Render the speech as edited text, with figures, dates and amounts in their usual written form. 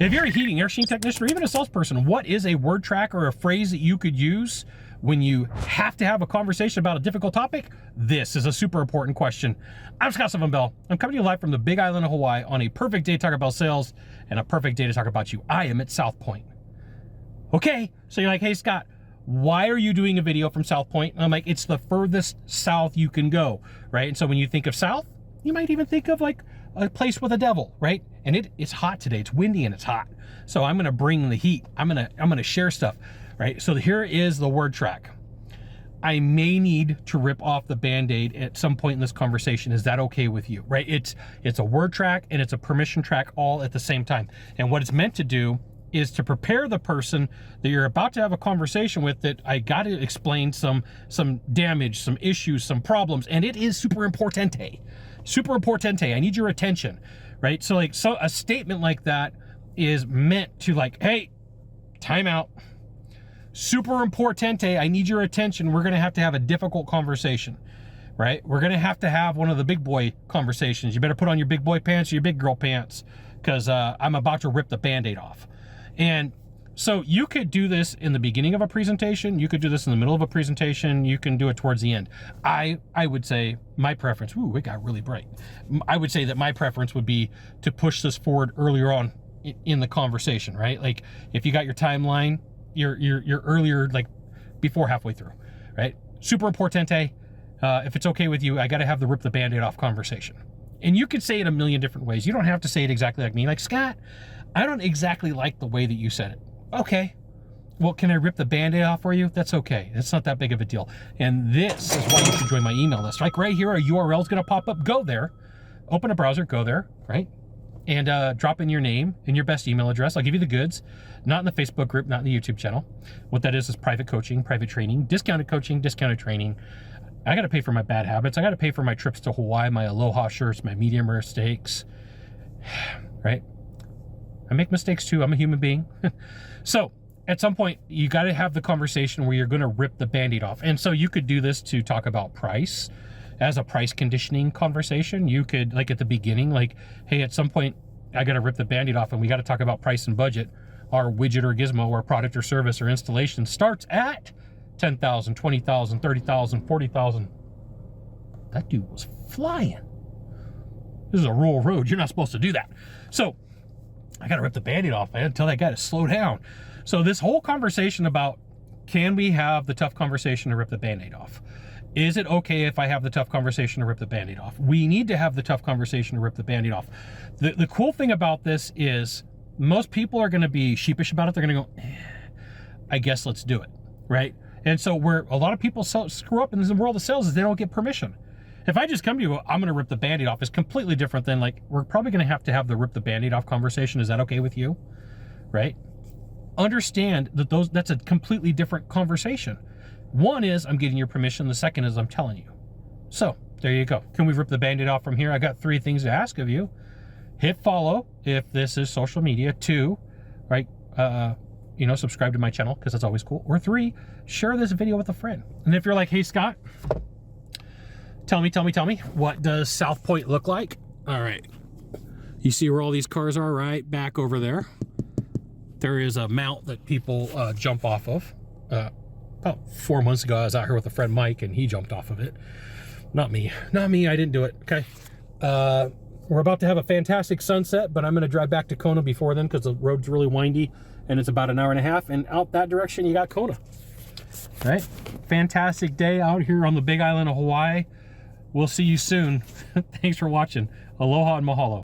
If you're a heating, air conditioning technician, or even a salesperson, what is a word track or a phrase that you could use when you have to have a conversation about a difficult topic? This is a super important question. I'm Scott Bell. I'm coming to you live from the Big Island of Hawaii on a perfect day to talk about sales and a perfect day to talk about you. I am at South Point. Okay, so you're like, hey Scott, why are you doing a video from South Point? And I'm like, it's the furthest south you can go, right? And so when you think of south, you might even think of like a place with a devil, right? And it's hot today. It's windy and it's hot. So I'm gonna bring the heat. I'm gonna share stuff, right? So here is the word track. I may need to rip off the Band-Aid at some point in this conversation. Is that okay with you, right? It's a word track and it's a permission track all at the same time. And what it's meant to do is to prepare the person that you're about to have a conversation with that I got to explain some damage, some issues, some problems, and it is super importante. Super importante. I need your attention, right? So a statement like that is meant to like, hey, time out. Super importante. I need your attention. We're going to have a difficult conversation, right? We're going to have one of the big boy conversations. You better put on your big boy pants or your big girl pants because I'm about to rip the Band-Aid off. And so you could do this in the beginning of a presentation. You could do this in the middle of a presentation. You can do it towards the end. I would say my preference, ooh, it got really bright. I would say that my preference would be to push this forward earlier on in the conversation, right? Like if you got your timeline, you're earlier, like before halfway through, right? Super importante. If it's okay with you, I got to have the rip the Band-Aid off conversation. And you could say it a million different ways. You don't have to say it exactly like me. Like, Scott, I don't exactly like the way that you said it. Okay. Well, can I rip the Band-Aid off for you? That's okay. It's not that big of a deal. And this is why you should join my email list. Like right here, a URL is going to pop up. Go there. Open a browser. Go there, right? And drop in your name and your best email address. I'll give you the goods. Not in the Facebook group, not in the YouTube channel. What that is private coaching, private training, discounted coaching, discounted training. I got to pay for my bad habits. I got to pay for my trips to Hawaii, my Aloha shirts, my medium rare steaks, right? I make mistakes too. I'm a human being. So at some point, you got to have the conversation where you're going to rip the Band-Aid off. And so you could do this to talk about price as a price conditioning conversation. You could, like at the beginning, like, hey, at some point, I got to rip the Band-Aid off and we got to talk about price and budget. Our widget or gizmo or product or service or installation starts at $10,000, $20,000, $30,000, $40,000. That dude was flying. This is a rural road. You're not supposed to do that. So I got to rip the Band-Aid off, man, tell that guy to slow down. So this whole conversation about, can we have the tough conversation to rip the Band-Aid off? Is it okay if I have the tough conversation to rip the Band-Aid off? We need to have the tough conversation to rip the Band-Aid off. The cool thing about this is most people are going to be sheepish about it. They're going to go, I guess let's do it, right? And so where a lot of people screw up in the world of sales is they don't get permission. If I just come to you, I'm going to rip the Band-Aid off, is completely different than like, we're probably going to have the rip the Band-Aid off conversation. Is that okay with you? Right? Understand that that's a completely different conversation. One is I'm getting your permission. The second is I'm telling you. So there you go. Can we rip the Band-Aid off from here? I got 3 things to ask of you. Hit follow if this is social media. 2, right? Subscribe to my channel because that's always cool. Or 3, share this video with a friend. And if you're like, hey, Scott, tell me, what does South Point look like? All right. You see where all these cars are, right? Back over there. There is a mount that people jump off of. About 4 months ago, I was out here with a friend, Mike, and he jumped off of it. Not me. I didn't do it. Okay. We're about to have a fantastic sunset, but I'm going to drive back to Kona before then because the road's really windy and it's about an hour and a half. And out that direction, you got Kona. All right. Fantastic day out here on the Big Island of Hawaii. We'll see you soon. Thanks for watching. Aloha and mahalo.